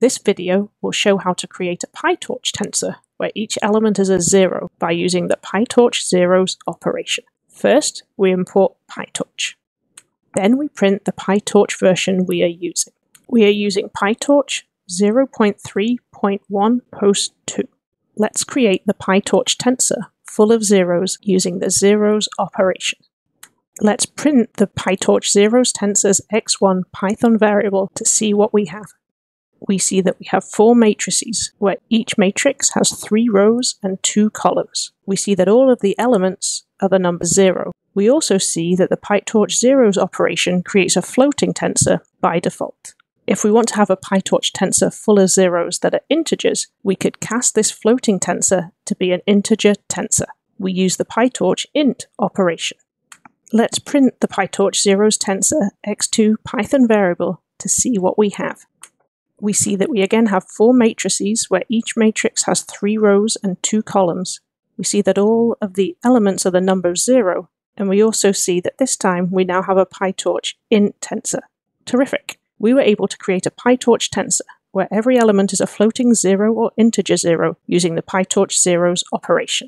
This video will show how to create a PyTorch tensor where each element is a 0 by using the PyTorch zeros operation. First, we import PyTorch. Then we print the PyTorch version we are using. We are using PyTorch 0.3.1 post 2. Let's create the PyTorch tensor full of zeros using the zeros operation. Let's print the PyTorch zeros tensor's x1 Python variable to see what we have. We see that we have 4 matrices, where each matrix has 3 rows and 2 columns. We see that all of the elements are the number 0. We also see that the PyTorch zeros operation creates a floating tensor by default. If we want to have a PyTorch tensor full of zeros that are integers, we could cast this floating tensor to be an integer tensor. We use the PyTorch int operation. Let's print the PyTorch zeros tensor x2 Python variable to see what we have. We see that we again have 4 matrices where each matrix has 3 rows and 2 columns. We see that all of the elements are the number 0, and we also see that this time we now have a PyTorch int tensor. Terrific! We were able to create a PyTorch tensor where every element is a floating 0 or integer 0 using the PyTorch zeros operation.